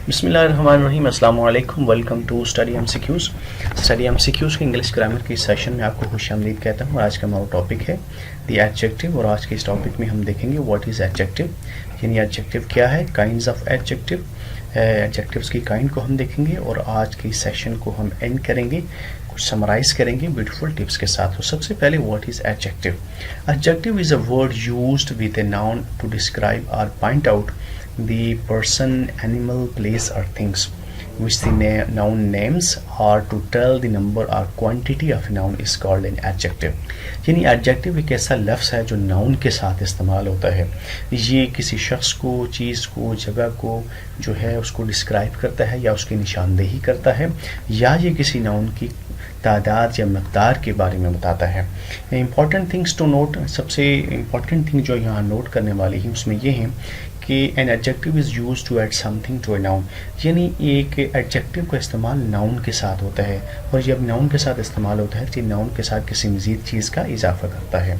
बिस्मिल्लाहिर्रहमानिर्रहीम, अस्सलाम वालेकुम। Welcome to study MCQs. Study MCQs के इंग्लिश ग्रामर की सेशन में आपको खुशामदीद कहता हूँ। आज का हमारा टॉपिक है द एडजेक्टिव, और आज के इस टॉपिक में हम देखेंगे व्हाट इज़ एडजेक्टिव, यानी एडजेक्टिव क्या है, काइंड्स ऑफ एडजेक्टिव, एडजेक्टिव्स की काइंड को हम देखेंगे और आज के सेशन को हम एंड करेंगे, कुछ समराइज करेंगे ब्यूटीफुल टिप्स के साथ। तो सबसे पहले what is adjective. Adjective is a word used with a noun to describe or point out the person, animal, place or things which the noun names, or to tell the number or quantity of a noun is called an adjective। यानी adjective एक ऐसा लफ्ज़ है जो noun के साथ इस्तेमाल होता है। ये किसी शख्स को, चीज़ को, जगह को जो है उसको डिस्क्राइब करता है या उसकी निशानदेही करता है, या ये किसी नाउन की तादाद या मकदार के बारे में बताता है। इंपॉर्टेंट थिंग्स टू नोट, सबसे इम्पॉर्टेंट थिंग जो यहाँ नोट करने वाली है उसमें ये है कि an adjective is use to add something to a noun, यानी एक एडजेक्टिव का इस्तेमाल नाउन के साथ होता है, और जब नाउन के साथ इस्तेमाल होता है तो नाउन के साथ किसी मज़ीद चीज़ का इजाफा करता है।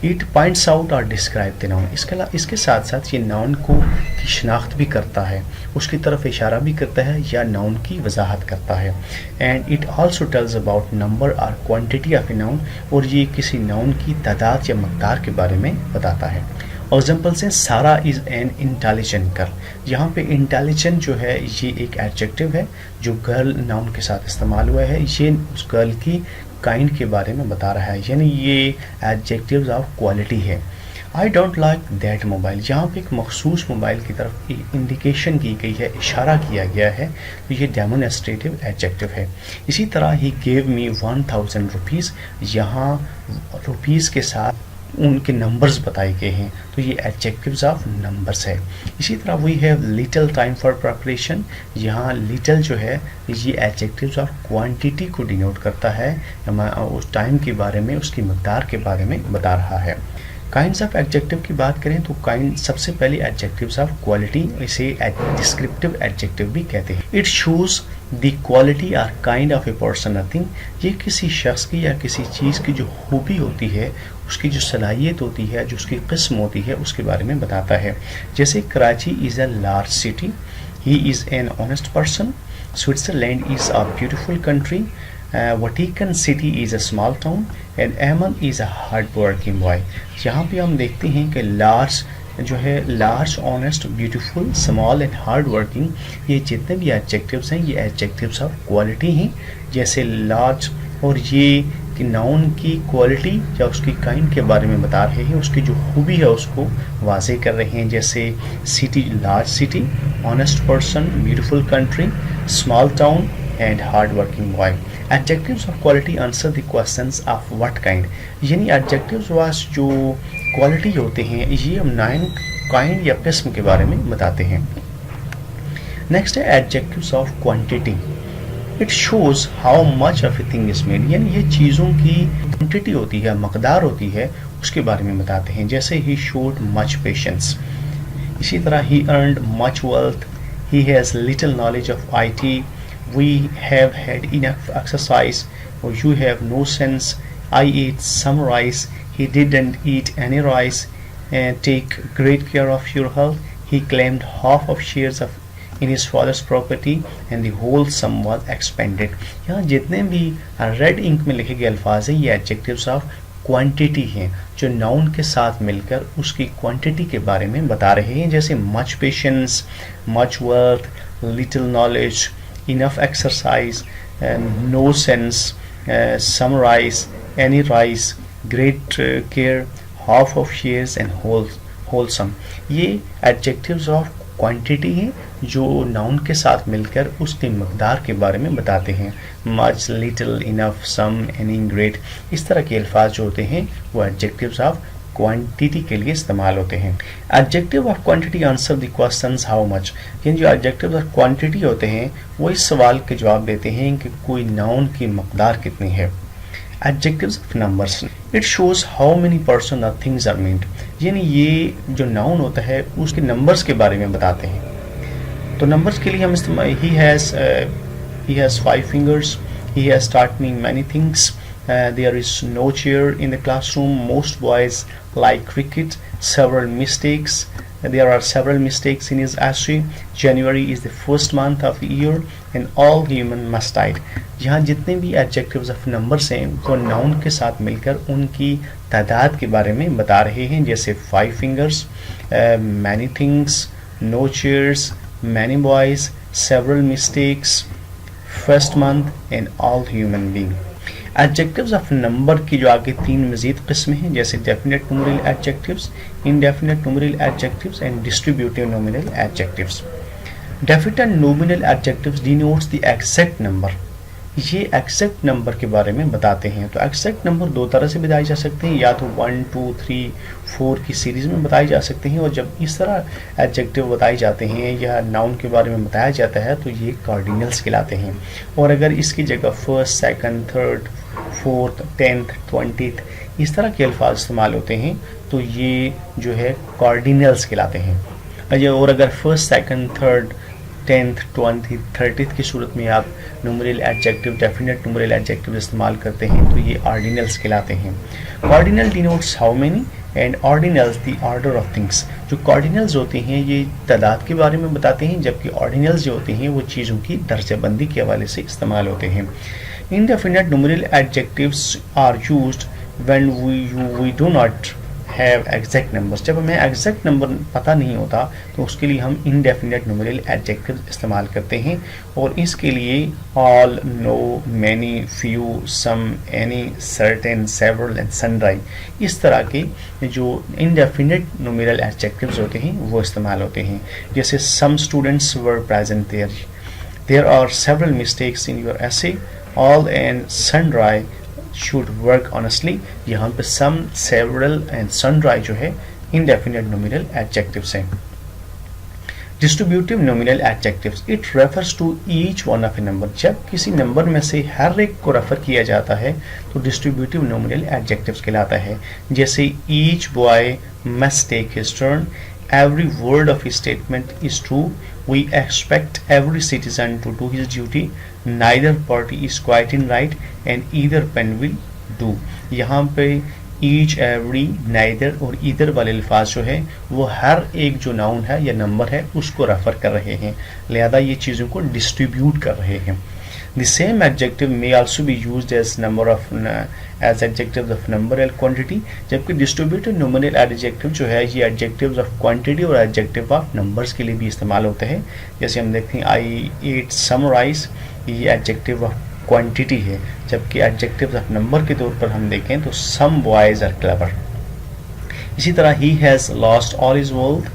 इट पॉइंट्स आउट और डिस्क्राइब द नाउन, इसके साथ साथ ये नाउन को की शनाख्त भी करता है, उसकी तरफ इशारा भी करता है या नाउन की वजाहत करता है। And it also tells about number और क्वान्टिटी ऑफ ए नाउन, और ये किसी नाउन की तादाद या मकदार के बारे में बताता है। एग्जाम्पल से सारा इज़ एन इंटेलिजेंट गर्ल, यहाँ पे इंटेलिजेंट जो है ये एक एडजेक्टिव है जो गर्ल नाउन के साथ इस्तेमाल हुआ है, ये उस गर्ल की काइंड के बारे में बता रहा है, यानी ये एडजेक्टिव्स ऑफ क्वालिटी है। I don't like that mobile, यहाँ पे एक मखसूस मोबाइल की तरफ इंडिकेशन की गई है, इशारा किया गया है, तो ये डेमोन्स्ट्रेटिव एडजेक्टिव है। इसी तरह ही गेव मी 1000 रुपीज़, यहाँ रुपीज़ के साथ उनके नंबर्स बताए गए हैं, तो ये एडजेक्टिव्स ऑफ नंबर्स है। इसी तरह we have little time for preparation, यहाँ लिटिल जो है ये एडजेक्टिव्स ऑफ क्वांटिटी को डिनोट करता है, उस टाइम के बारे में, उसकी मकदार के बारे में बता रहा है। काइंड्स ऑफ एडजेक्टिव की बात करें तो काइंड सबसे पहले एडजेक्टिव्स ऑफ क्वालिटी, इसे डिस्क्रिप्टिव एडजेक्टिव भी कहते हैं। इट शोज द क्वालिटी और काइंड ऑफ ए पर्सन और थिंग, ये किसी शख्स की या किसी चीज़ की जो खूबी होती है, उसकी जो सलाहियत होती है, जो उसकी किस्म होती है, उसके बारे में बताता है। जैसे Karachi is a large city, he is an honest person, Switzerland is a beautiful country, Vatican city is a small town, and Ahmad is a hard working boy. यहाँ पे हम देखते हैं कि लार्ज जो है, large, honest, beautiful, small and hard working, ये जितने भी एडजेक्टिव्स हैं ये एडजेक्टिव्स ऑफ क्वालिटी हैं। जैसे लार्ज, और ये कि नाउन की क्वालिटी या उसकी काइंड के बारे में बता रहे हैं, उसकी जो खूबी है उसको वाजे कर रहे हैं। जैसे city, large city, honest person, beautiful country, small town and hard working boy. Adjectives of quality answer the questions of what kind, यानी एडजेक्टिव्स वास जो क्वालिटी होते हैं ये हम नाउन काइंड या किस्म के बारे में बताते हैं। नेक्स्ट है adjectives of quantity. It shows how much of a thing is made, यानी ये चीज़ों की क्वांटिटी होती है, मकदार होती है, उसके बारे में बताते हैं। जैसे ही शोड मच पेशेंस, इसी तरह ही earned much wealth, he has little knowledge of IT, we have had enough exercise, you have no sense, I ate some rice, he didn't eat any rice, and take great care of your health, he claimed half of shares of in his father's property and the whole sum was expended। यहाँ जितने भी red ink में लिखे गए अल्फाज हैं ये adjectives of quantity हैं, जो नाउन के साथ मिलकर उसकी क्वांटिटी के बारे में बता रहे हैं। जैसे much patience, much worth, little knowledge, enough exercise, no sense, some rice, any rice, great care, half of shares and wholesome. ये एडजेक्टिव्स ऑफ क्वांटिटी हैं जो नाउन के साथ मिलकर उसकी मकदार के बारे में बताते हैं। मच, लिटिल, इनफ, सम, एनी, ग्रेट, इस तरह के अल्फाज जो होते हैं वो एडजेक्टिव्स ऑफ क्वांटिटी के लिए इस्तेमाल होते हैं। Adjective of quantity answer the questions how much, यानी जो एडजेक्टिव ऑफ क्वांटिटी होते हैं वो इस सवाल के जवाब देते हैं कि कोई नाउन की मकदार कितनी है। Adjectives of numbers, it shows how many person और थिंग्स आर मीन्ड, यानी ये जो नाउन होता है उसके नंबर्स के बारे में बताते हैं। तो नंबर्स के लिए हम इस्तेमाल, he has 5 fingers, he has taught me many things, there is no chair in the classroom, most boys like cricket, several mistakes, There are several mistakes in his essay. January is the first month of the year and all human must die. यहाँ जितने भी adjectives of numbers हैं वो noun के साथ मिलकर उनकी तादाद के बारे में बता रहे हैं, जैसे 5 fingers, many things, no chairs, many boys, several mistakes, first month and all human being. Adjectives of number की जो आगे 3 मजीद किस्में हैं, जैसे definite numeral adjectives, indefinite numeral adjectives and distributive numeral adjectives. Definite nominal adjectives denotes the exact number. ये exact number के बारे में बताते हैं. तो एग्जैक्ट नंबर दो तरह से बताए जा सकते हैं, या तो 1 2 3 4 की सीरीज में बताए जा सकते हैं, और जब इस तरह एडजेक्टिव बताए जाते हैं या नाउन के बारे में बताया जाता है तो ये कार्डिनल्स कहलाते हैं. और अगर इसकी जगह first, second, third, fourth, 10th, 20th इस तरह के अल्फाज इस्तेमाल होते हैं तो ये जो है कार्डिनल्स कहलाते हैं. और अगर first, second, third, 10th, 20th, 30th की सूरत में आप numeral adjective, definite numeral adjective इस्तेमाल करते हैं तो ये ऑर्डिनल्स कहलाते हैं. Cardinal denotes how many and ordinals the order of things. जो कार्डिनल्स होते हैं ये तादाद के बारे में बताते हैं, जबकि ऑर्डिनल्स जो होते हैं वो चीज़ों की दर्जाबंदी के हवाले से इस्तेमाल होते हैं. Indefinite numeral adjectives are used when we do not have exact numbers. जब हमें exact number पता नहीं होता तो उसके लिए हम indefinite numeral adjectives इस्तेमाल करते हैं, और इसके लिए all, no, many, few, some, any, certain, several and sundry इस तरह के जो indefinite numeral adjectives होते हैं वो इस्तेमाल होते हैं. जैसे some students were present there. There are several mistakes in your essay. All and sundry should work honestly. यहाँ पे some, several and sundry जो है indefinite nominal adjectives हैं. Distributive nominal adjectives. It refers to each one of a number. जब किसी number में से हर एक को रेफर किया जाता है तो distributive nominal adjectives कहलाता है. जैसे each boy must take his turn. Every word of his statement is true. We expect every citizen to do his duty. Neither party is quite in right and either pen will do. यहाँ पे each, every, neither और either वाले अल्फाज जो है वो हर एक जो नाउन है या नंबर है उसको रेफर कर रहे हैं, लिहाजा ये चीज़ों को डिस्ट्रीब्यूट कर रहे हैं. The same adjective may also be used as as adjectives of number and quantity. जबकि distributive nominal adjective जो है ये adjectives of quantity और adjective of numbers के लिए भी इस्तेमाल होते हैं. जैसे हम देखते हैं I ate some rice, ये adjective of quantity है, जबकि adjectives of number के तौर पर हम देखें तो some boys are clever. इसी तरह he has lost all his wealth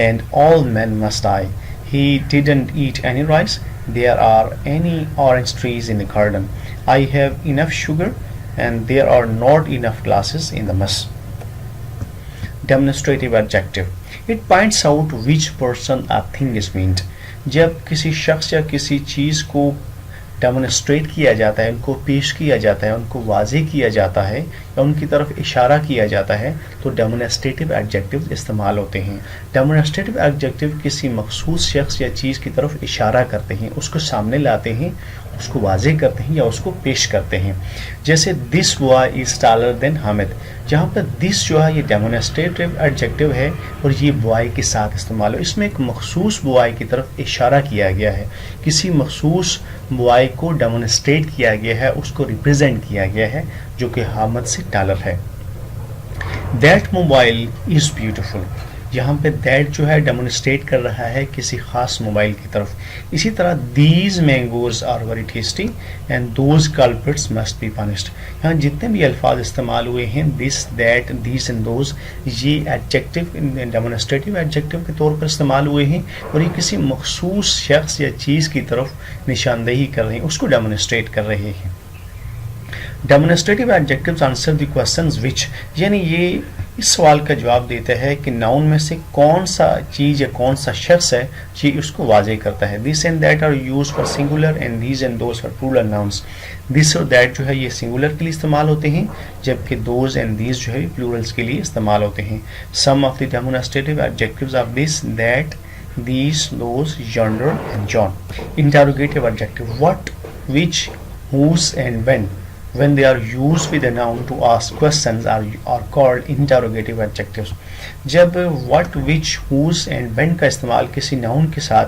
and all men must die. He didn't eat any rice. There are any orange trees in the garden. I have enough sugar and there are not enough glasses in the mess. Demonstrative adjective. It points out which person or thing is meant. जब किसी शख्स या किसी चीज़ को demonstrate किया जाता है, उनको पेश किया जाता है, उनको वाज़ेह किया जाता है या उनकी तरफ इशारा किया जाता है तो डेमोन्स्ट्रेटिव एडजेक्टिव इस्तेमाल होते हैं. डेमोन्स्ट्रेटिव एडजेक्टिव किसी मखसूस शख्स या चीज़ की तरफ इशारा करते हैं, उसको सामने लाते हैं, उसको वाज़ेह करते हैं या उसको पेश करते हैं. जैसे this boy is taller than Hamid. जहाँ पर दिस जो है ये डेमोन्स्ट्रेटिव एडजेक्टिव है और ये बॉय के साथ इस्तेमाल हो. इसमें एक मखसूस बॉय की तरफ इशारा किया गया है, किसी मखसूस बॉय को डेमोन्स्ट्रेट किया गया है, उसको रिप्रेजेंट किया गया है जो कि हामिद से टॉलर है. That mobile is beautiful. यहाँ पे दैट जो है डेमोन्स्ट्रेट कर रहा है किसी खास मोबाइल की तरफ. इसी तरह these mangoes are very tasty and those culprits must be punished. यहाँ जितने भी अल्फाज इस्तेमाल हुए हैं this, that, these and those, ये एडजेक्टिव डेमोन्स्ट्रेटिव एडजेक्टिव के तौर पर इस्तेमाल हुए हैं और ये किसी मखसूस शख्स या चीज़ की तरफ निशानदेही कर रहे हैं, उसको डेमोन्स्ट्रेट कर रहे हैं. Demonstrative adjectives answer the questions which, यानी ये इस सवाल का जवाब देता है कि नाउन में से कौन सा चीज़ या कौन सा शख्स है ये उसको वाज़ेह करता है. This and that are use for singular and these and those for plural nouns. This और दैट जो है ये सिंगुलर के लिए इस्तेमाल होते हैं, जबकि दोज एंड दीज जो है प्लूरल्स के लिए इस्तेमाल होते हैं. Some of the demonstrative adjectives are this, that, these, those, yonder and yon. Interrogative adjective. What, which, whose and when. when they are used with a noun to ask questions are called interrogative adjectives. जब what, which, whose and when का इस्तेमाल किसी noun के साथ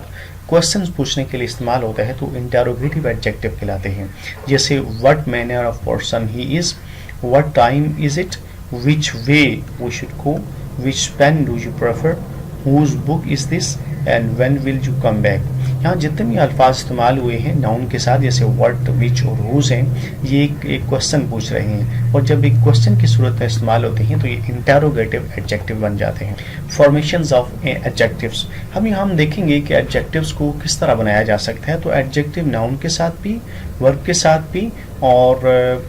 questions पूछने के लिए इस्तेमाल होता है तो इंटरोगेटिव एडजेक्टिव कहलाते हैं। जैसे what manner of person he is, what time is it, which way we should go, which pen do you prefer, whose book is this and when will you come back। यहाँ जितने भी अल्फाज इस्तेमाल हुए हैं नाउन के साथ, जैसे व्हाट, विच और हुज हैं, ये एक क्वेश्चन पूछ रहे हैं और जब एक क्वेश्चन की सूरत में इस्तेमाल होते हैं तो ये इंटरोगेटिव एडजेक्टिव बन जाते हैं। फॉर्मेशंस ऑफ एडजेक्टिव्स, हम देखेंगे कि एडजेक्टिव्स को किस तरह बनाया जा सकता है। तो एडजेक्टिव नाउन के साथ भी, वर्ब के साथ भी और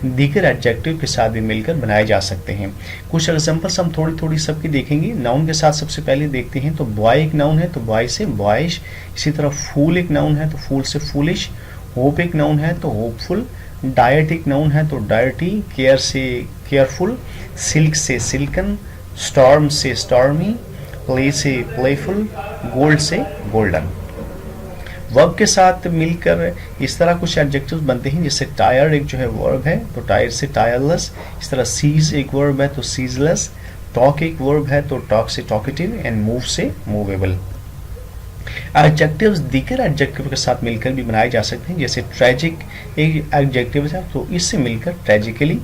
दीगर एडजेक्टिव के साथ भी मिलकर बनाए जा सकते हैं। कुछ एग्जांपल्स हम थोड़ी थोड़ी सबकी देखेंगे। नाउन के साथ सबसे पहले देखते हैं तो बॉय एक नाउन है तो बॉय से बॉयश, इसी तरह फूल एक नाउन है तो फूल से फूलिश, होप एक नाउन है तो होपफुल, डाइट एक नाउन है तो डायटी, केयर से केयरफुल, सिल्क से सिल्कन, स्टॉर्म से स्टॉर्मी, प्ले से प्लेफुल, गोल्ड से गोल्डन। वर्ब के साथ मिलकर इस तरह कुछ एडजेक्टिव्स बनते हैं, जैसे टायर्ड एक जो है वर्ब है तो टायर्ड से टायरलेस, इस तरह सीज एक वर्ब है तो सीजलेस, टॉक एक वर्ब है तो टॉक से टॉकेटिव एंड मूव से मूवेबल। एडजेक्टिव्स दीगर एडजेक्टिव के साथ मिलकर भी बनाए जा सकते हैं, जैसे ट्रेजिक एक एडजेक्टिव है तो इससे मिलकर ट्रेजिकली,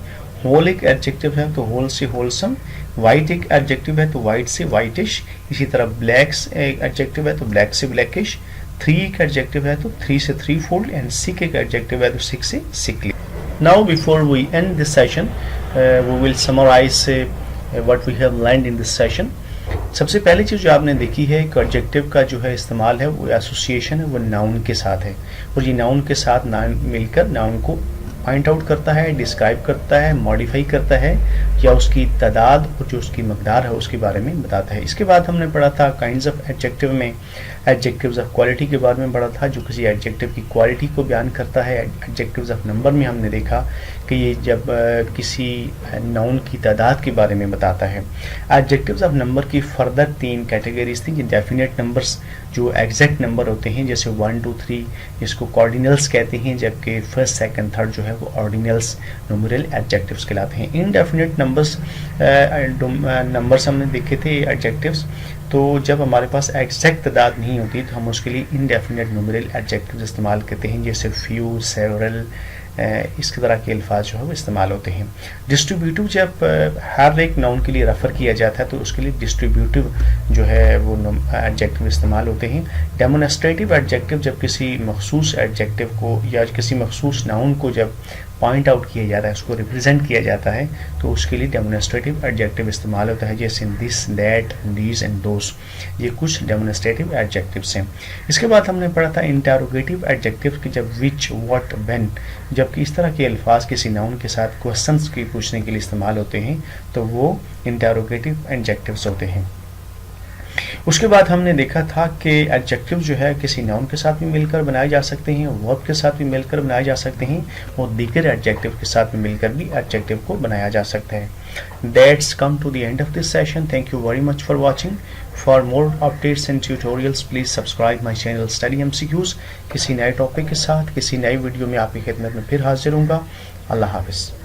होल एक एडजेक्टिव है तो होल से होलसम, वाइट एक एडजेक्टिव है तो वाइट से वाइटिश, इसी तरह ब्लैक्स एक एडजेक्टिव है तो ब्लैक से ब्लैकिश, थ्री एक एडजेक्टिव है तो थ्री से थ्री फोल्ड एंड सिक एक एडजेक्टिव है तो सिक से sickly. Now before we end this session we will summarize what we have learned in this session. सबसे पहली चीज़ जो आपने देखी है कि एडजेक्टिव का जो है इस्तेमाल है वो एसोसिएशन है, वो नाउन के साथ है और ये नाउन के साथ मिलकर नाउन को पॉइंट आउट करता है, डिस्क्राइब करता है, मॉडिफाई करता है या उसकी तादाद और जो उसकी मकदार है उसके बारे में बताता है। इसके बाद हमने पढ़ा था काइंड्स ऑफ एडजेक्टिव में एडजेक्टिव्स ऑफ क्वालिटी के बारे में पढ़ा था, जो किसी एडजेक्टिव की क्वालिटी को बयान करता है। एडजेक्टिव्स ऑफ नंबर में हमने देखा कि ये जब किसी नाउन की तादाद के बारे में बताता है। एडजेक्टिव्स ऑफ नंबर की फर्दर तीन कैटेगरीज थी, ये डेफिनेट नंबर्स जो एग्जैक्ट नंबर होते हैं जैसे 1, 2, 3 जिसको कॉर्डिनल्स कहते हैं, जबकि फर्स्ट, सेकंड, थर्ड जो है वो ऑर्डिनल्स न्यूमेरल एडजेक्टिव्स कहलाते हैं। इनडेफिनेट नंबर्स हमने देखे थे एडजेक्टिव्स, तो जब हमारे पास एग्जैक्ट तादाद नहीं होती तो हम उसके लिए इनडेफिनेट न्यूमेरल एडजेक्टिव्स इस्तेमाल करते हैं, जैसे फ्यू, सेवरल, इस तरह के अल्फाज जो है वो इस्तेमाल होते हैं। डिस्ट्रीब्यूटिव जब हर एक नाउन के लिए रेफ़र किया जाता है तो उसके लिए डिस्ट्रीब्यूटिव जो है वो एडजेक्टिव इस्तेमाल होते हैं। डेमोन्स्ट्रेटिव एडजेक्टिव जब किसी मखसूस एडजेक्टिव को या किसी मखसूस नाउन को जब पॉइंट आउट किया जाता है, उसको रिप्रेजेंट किया जाता है तो उसके लिए डेमोन्स्ट्रेटिव एडजेक्टिव इस्तेमाल होता है, जैसे this, that, these and those. ये कुछ डेमोन्स्ट्रेटिव एडजेक्टिव्स हैं। इसके बाद हमने पढ़ा था इंटरोगेटिव एडजेक्टिव कि जब विच, व्हाट, व्हेन, जबकि इस तरह के अल्फाज किसी नाउन के साथ क्वेश्चंस की पूछने के लिए इस्तेमाल होते हैं तो वो इंटरोगेटिव एडजेक्टिव्स होते हैं। उसके बाद हमने देखा था कि एडजेक्टिव जो है किसी नाउन के साथ भी मिलकर बनाए जा सकते हैं, वर्ब के साथ भी मिलकर बनाए जा सकते हैं और दीगर एडजेक्टिव के साथ भी मिलकर भी एडजेक्टिव को बनाया जा सकता है। That's come to the end of this session. Thank you very much for watching. For more updates and tutorials, please subscribe my channel Study MCQs। किसी नए टॉपिक के साथ किसी नई वीडियो में आपकी खिदमत में फिर हाजिर होऊंगा। अल्लाह हाफिज़।